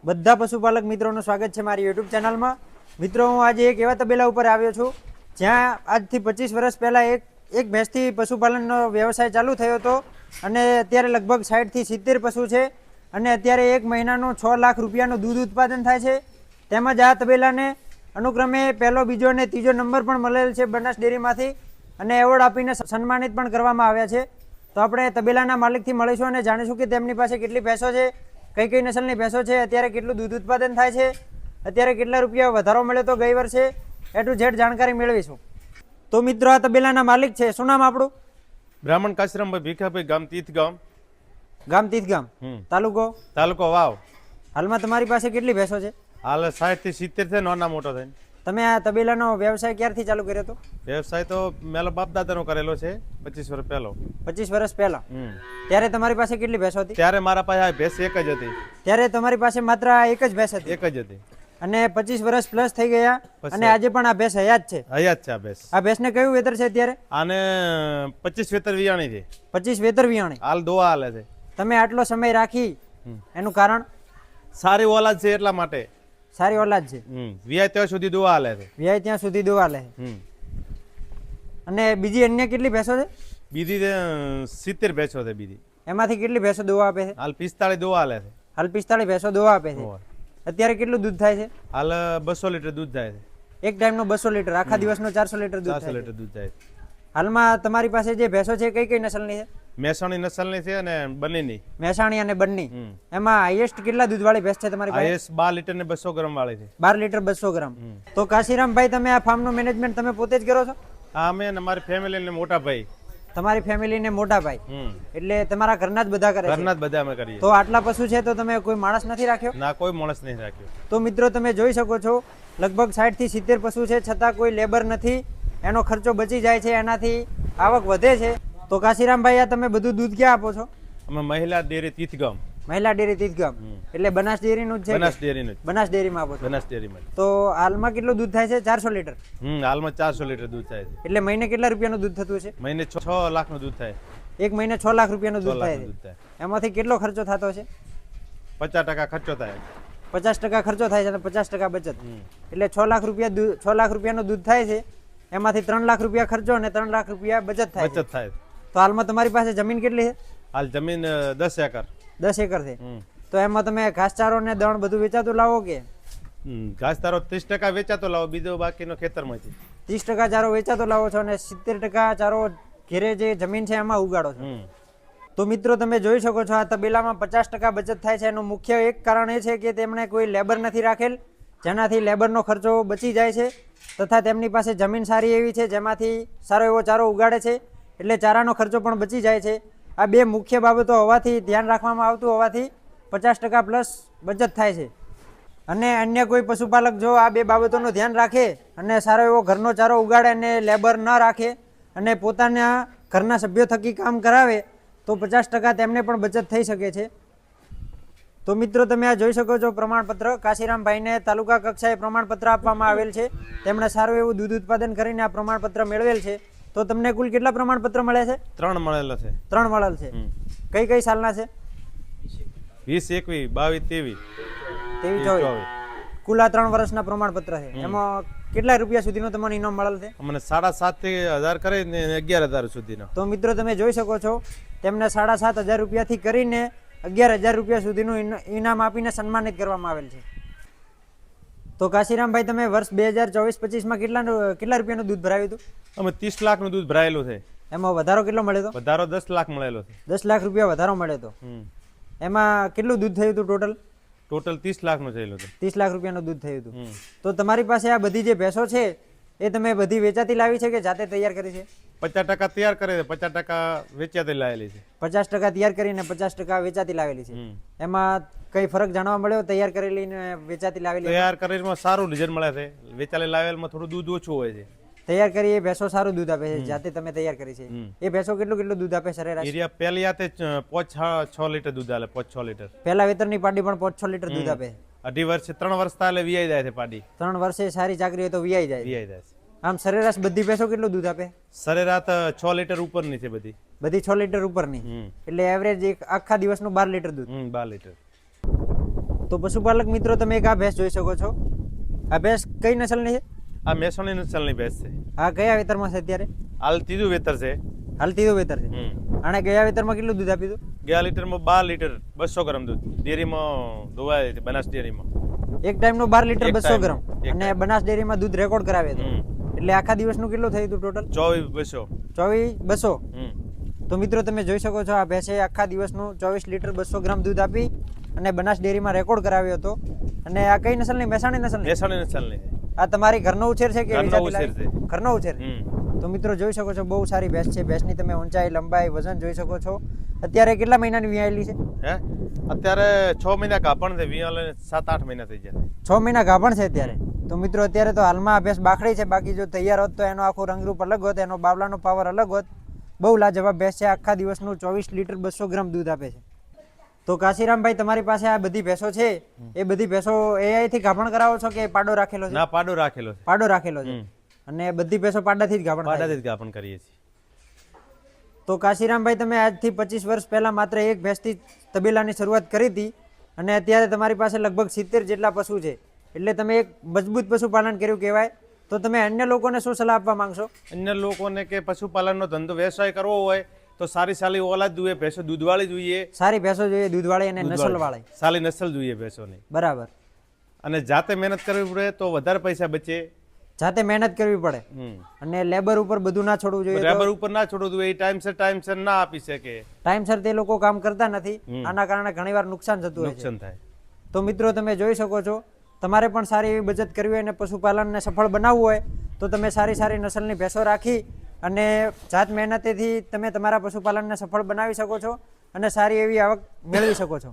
બધા પશુપાલક મિત્રોનું સ્વાગત છે મારી યુટ્યુબ ચેનલમાં। મિત્રો હું આજે એક એવા તબેલા ઉપર આવ્યો છું જ્યાં આજથી 25 વર્ષ પહેલાં એક ભેંસથી પશુપાલનનો વ્યવસાય ચાલુ થયો હતો અને અત્યારે લગભગ 60 થી 70 પશુ છે અને અત્યારે એક મહિનાનું 6 લાખ રૂપિયાનું દૂધ ઉત્પાદન થાય છે। તેમજ આ તબેલાને અનુક્રમે પહેલો, બીજો અને ત્રીજો નંબર પણ મળેલ છે બનાસ ડેરીમાંથી અને એવોર્ડ આપીને સન્માનિત પણ કરવામાં આવ્યા છે। તો આપણે તબેલાના માલિકથી મળીશું અને જાણીશું કે તેમની પાસે કેટલી ભેંસો છે, કઈ કઈ નસલની ભેંસો છે, અત્યારે કેટલું દૂધ ઉત્પાદન થાય છે, અત્યારે કેટલા રૂપિયા વધારો મળ્યો તો ગઈ વર્ષે, એ ટુ ઝેડ જાણકારી મેળવીશું। તો મિત્રો આ તબેલાના માલિક છે, શું નામ આપણું? બ્રાહ્મણ કાશરામભાઈ ભીખાભાઈ, ગામ તીથગામ। ગામ તીથગામ, તાલુકો વાવ। હાલમાં તમારી પાસે કેટલી ભેંસો છે? હાલ 60 થી 70 છે, નાના મોટો થઈને। તમે આ તબેલાનો વ્યવસાય ક્યારથી ચાલુ કર્યો હતો? વ્યવસાય તો મેલો બાપ દાદાનો કરેલો છે 25 વર્ષ પહેલો। 25 વર્ષ પહેલા? ત્યારે તમારી પાસે કેટલી ભેંસો હતી? ત્યારે મારા પાસે આ ભેંસ એક જ હતી। ત્યારે તમારી પાસે માત્ર એક જ ભેંસ હતી? એક જ હતી। અને 25 વર્ષ પ્લસ થઈ ગયા અને આજે પણ આ ભેંસ હયાત છે? હયાત છે આ ભેંસ। આ ભેંસને કયું વેતર છે અત્યારે? આને 25 વેતર વિયાણી છે। 25 વેતર વિયાણી? હાલ દોવા હાલે છે। તમે આટલો સમય રાખી એનું કારણ? સારી ઓલાદ છે એટલા માટે। સારી ઓલાદ છે, વિયાય ત્યાં સુધી દોવા હાલે છે। વિયાય ત્યાં સુધી દોવા લે। અને બીજી અન્ય કેટલી ભેંસો છે? બીજી 70 ભેંસો છે બીજી। એમાંથી કેટલી ભેંસો દોવા આપે છે? હાલ 45 દોવા હાલે છે। હાલ 45 ભેંસો દોવા આપે છે। અત્યારે કેટલું દૂધ થાય છે? હાલ 200 લીટર દૂધ થાય છે। એક ટાઈમનો 200 લીટર, આખા દિવસનો 400 લીટર દૂધ થાય? 400 લીટર દૂધ થાય છે। હાલમાં તમારી પાસે જે ભેંસો છે કઈ કઈ નસલની છે? મહેસાણી નસલની છે અને બંનેની। મહેસાણી અને બંની। એમાં હાઈએસ્ટ કેટલા દૂધ વાળી ભેંસ છે તમારી પાસે? હાઈએસ્ટ 12 લીટર ને 200 ગ્રામ વાળી છે। 12 લીટર 200 ગ્રામ। તો કાશીરામભાઈ, તમે આ ફાર્મનું મેનેજમેન્ટ તમે પોતે જ કરો છો? હા, અમે અને મારી ફેમિલી ને મોટા ભાઈ। તમારી ફેમિલી ને મોટા ભાઈ, એટલે તમારા ઘરના જ બધા કરે છે? ઘરના જ બધા અમે કરીએ। તો આટલા પશુ છે તો તમે કોઈ માણસ નથી રાખ્યો? ના, કોઈ માણસ નહીં રાખ્યો। તો મિત્રો તમે જોઈ શકો છો લગભગ 60 થી 70 પશુ છે છતાં કોઈ લેબર નથી, એનો ખર્ચો બચી જાય છે, એનાથી આવક વધે છે। તો કાશીરામભાઈ, આ તમે બધું દૂધ ક્યાં આપો છો? અમે મહિલા ડેરી તીથગામ। મહિલા ડેરી તીથગામ એટલે બનાસ ડેરીનું જ છે? બનાસ ડેરીનું જ। બનાસ ડેરીમાં આપો છો? બનાસ ડેરીમાં। તો હાલમાં કેટલું દૂધ થાય છે? 400 લીટર? હાલમાં 400 લીટર દૂધ થાય છે। એટલે મહિને કેટલા રૂપિયાનું દૂધ થતું છે? મહિને 6 લાખનું દૂધ થાય। એક મહિને 6 લાખ રૂપિયાનું દૂધ થાય છે? એમાંથી કેટલો ખર્ચો થતો છે? 50% ખર્ચો થાય। 50% ખર્ચો થાય છે અને 50% બચત, એટલે 6 લાખ રૂપિયાનું દૂધ થાય છે, એમાંથી 3 લાખ રૂપિયા ખર્ચો અને 3 લાખ રૂપિયા બચત થાય। તો હાલમાં તમારી પાસે જમીન કેટલી છે? હાલ જમીન 10 એકર। 10 એકર છે। તો એમાં તમે ઘાસચારો ને દણ બધું વેચાતું લાવો કે? ઘાસચારો 30% વેચાતો લાવો, બીજો બાકીનો ખેતરમાંથી। 30% ચારો વેચાતો લાવો છો અને 70% ચારો ઘેરે જે જમીન છે એમાં ઉગાડો છો? તો મિત્રો તમે જોઈ શકો છો આ તબેલામાં 50% બચત થાય છે। એનું મુખ્ય એક કારણ એ છે કે તેમણે કોઈ લેબર નથી રાખેલ, જેનાથી લેબરનો ખર્ચો બચી જાય છે, તથા તેમની પાસે જમીન સારી એવી છે જેમાંથી સારો એવો ચારો ઉગાડે છે, એટલે ચારાનો ખર્ચો પણ બચી જાય છે। આ બે મુખ્ય બાબતો હોવાથી, ધ્યાન રાખવામાં આવતું હોવાથી 50% પ્લસ બચત થાય છે। અને અન્ય કોઈ પશુપાલક જો આ બે બાબતોનું ધ્યાન રાખે અને સારો એવો ઘરનો ચારો ઉગાડે અને લેબર ન રાખે અને પોતાના ઘરના સભ્યો થકી કામ કરાવે તો 50% તેમને પણ બચત થઈ શકે છે। તો મિત્રો તમે આ જોઈ શકો છો પ્રમાણપત્ર, કાશીરામભાઈને તાલુકા કક્ષાએ પ્રમાણપત્ર આપવામાં આવેલ છે। તેમણે સારું એવું દૂધ ઉત્પાદન કરીને આ પ્રમાણપત્ર મેળવેલ છે। તો તમને કુલ કેટલા પ્રમાણપત્ર મળે છે? 3 મળેલા છે। 3 મળેલ છે। કઈ કઈ સાલના છે? 20, 21, 22, 23, 24। કુલ આ 3 વર્ષના પ્રમાણપત્ર છે। એમાં કેટલા રૂપિયા સુધીનો તમને ઇનામ મળેલ છે? અમને 7,500 થી 1000 કરીને 11,000 સુધીનો। તો મિત્રો તમે જોઈ શકો છો તેમને 7,500 રૂપિયાથી કરીને 11,000 રૂપિયા સુધીનું ઇનામ આપીને સન્માનિત કરવામાં આવેલ છે। તો કાશીરામભાઈ, તમે વર્ષ 2024-25માં કેટલા રૂપિયાનું દૂધ ભરાયું હતું? અમે 30 લાખનું દૂધ ભરાયેલું છે। એમાં વધારો કેટલો મળ્યો હતો? વધારો 10 લાખ મળેલો છે। 10 લાખ રૂપિયા વધારો મળ્યો હતો। એમાં કેટલું દૂધ થયું હતું ટોટલ? ટોટલ 30 લાખનું થયેલું હતું। 30 લાખ રૂપિયાનું દૂધ થયું હતું। તો તમારી પાસે આ બધી જે ભેંસો છે એ તમે બધી વેચાતી લાવી છે કે જાતે તૈયાર કરી છે? 50% તૈયાર કરે છે, 50% વેચાતી લાવેલી છે। 50% તૈયાર કરીને 50% વેચાતી લાવેલી છે। એમાં કઈ ફરક જાણવા મળ્યો તૈયાર કરેલી ને વેચાતી લાવેલી? તૈયાર કરેલીમાં સારું રિઝલ્ટ મળે છે, વેચાતી લાવેલમાં થોડું દૂધ ઓછું હોય છે। તૈયાર કરી એ ભેંસો સારું દૂધ આપે છે, જાતે તમે તૈયાર કરી છે એ ભેંસો કેટલું દૂધ આપે સરેરાશ? એરિયા પહેલી આતે 5-6 લીટર દૂધ આલે, 5-6 લીટર। પહેલા વેતરની પાડી પણ 5-6 લીટર દૂધ આપે? 2.5 વર્ષે 3 વર્ષ તાલે વિયાઈ જાય છે પાડી। 3 વર્ષે સારી ચાકરી હોય તો વિયાઈ જાય છે। આમ સરેરાશ બધી ભેંસો કેટલું દૂધ આપે? સરેરાશ 6 લીટર ઉપરની છે બધી 6 લીટર ઉપરની, એટલે એવરેજ એક આખા દિવસનું 12 લીટર દૂધ? 12 લીટર। તો પશુપાલક મિત્રો તમે એક આ ભેંસ જોઈ શકો છો. આ ભેંસ કઈ નસલની છે? આ મેસોની નસલની ભેંસ છે. આ કયા વેતરમાં છે અત્યારે? હાલ ત્રીજું વેતર છે. હાલ ત્રીજું વેતર છે. આણે ગયા વેતરમાં કેટલું દૂધ આપ્યું હતું? ગયા લીટરમાં 12 લીટર 200 ગ્રામ દૂધ ડેરીમાં દોવાય છે, બનાસ ડેરીમાં. એક ટાઈમનું 12 લીટર એક 200 ટાઈમ, ગ્રામ. એક અને બનાસ ડેરીમાં દૂધ રેકોર્ડ કરાવ્યો હતો. એટલે આખા દિવસનું કેટલું થયું હતું ટોટલ? 24 24,200. તો મિત્રો તમે જોઈ શકો છો આ ભેંસે આખા દિવસનું 24 લીટર 200 ગ્રામ દૂધ આપી અને બનાસ ડેરીમાં રેકોર્ડ કરાવ્યો હતો. અને આ કઈ નસલની? મહેસાણી નસલની? મેસોની નસલની છે. આ તમારી ઘરનો ઉછેર છે કે ઘરનો વેચાતી ઉછેર લાવી? છે. ઘરનો ઉછેર. તો મિત્રો જોઈ શકો છો બહુ સારી ભેંસ છે. ભેંસની તમે ઊંચાઈ, લંબાઈ, વજન જોઈ શકો છો. અત્યારે કેટલા મહિનાની વિયાયેલી છે? હે અત્યારે 6 મહિના કાપણ છે, વિયાલે 7-8 મહિના થઈ જાય. 6 મહિના ગાભણ છે અત્યારે. તો મિત્રો અત્યારે તો હાલમાં આ ભેંસ બાખડી છે. બાકી જો તૈયાર હોત તો એનો આખો રંગરૂપ અલગ હોત, એનો બાવલાનો પાવર અલગ હોત. બહુ લાજવાબ ભેંસ છે. આખા દિવસનું 24 લીટર 200 ગ્રામ દૂધ આપે છે. તો કાશીરામભાઈ તમારી પાસે આ બધી ભેંસો છે, એ બધી ભેંસો AI થી ગાભણ કરાવો છો કે પાડો રાખેલો છે? ના, પાડો રાખેલો છે. પાડો રાખેલો છે. અને બધી ભેંસો પાડાથી જ ગાભણ થાય છે? પાડાથી જ ગાભણ કરીએ છીએ. તો કાશીરામભાઈ તમે આજથી 25 વર્ષ પહેલા માત્ર એક ભેંસથી તબેલાની શરૂઆત કરી હતી અને અત્યારે તમારી પાસે લગભગ 70 જેટલા પશુ છે. એટલે તમે એક મજબૂત પશુપાલન કર્યું કહેવાય. તો તમે અન્ય લોકોને શું સલાહ આપવા માંગશો? અન્ય લોકોને કે પશુપાલનનો ધંધો વ્યવસાય કરવો હોય તો સારી ઓલાદ જોઈએ, ભેંસો દૂધવાળી જોઈએ. સારી ભેંસો જોઈએ, દૂધવાળી અને નસલવાળી. સારી નસલ જોઈએ ભેંસોની. બરાબર. અને જાતે મહેનત કરવી પડે તો વધારે પૈસા બચે. જાતે મહેનત કરવી પડે અને લેબર ઉપર બધું ના છોડવું જોઈએ. લેબર ઉપર ના છોડવું જોઈએ. ટાઈમસર ના આપી શકે. ટાઈમસર તે લોકો કામ કરતા નથી. આના કારણે ઘણીવાર નુકસાન થતું હોય છે. નુકસાન થાય. તો મિત્રો તમે જોઈ શકો છો, તમારે પણ સારી એવી બચત કરવી હોય અને પશુપાલનને સફળ બનાવવું હોય તો તમે સારી નસલની ભેંસો રાખી અને જાત મહેનતેથી તમે તમારા પશુપાલનને સફળ બનાવી શકો છો અને સારી એવી આવક મેળવી શકો છો.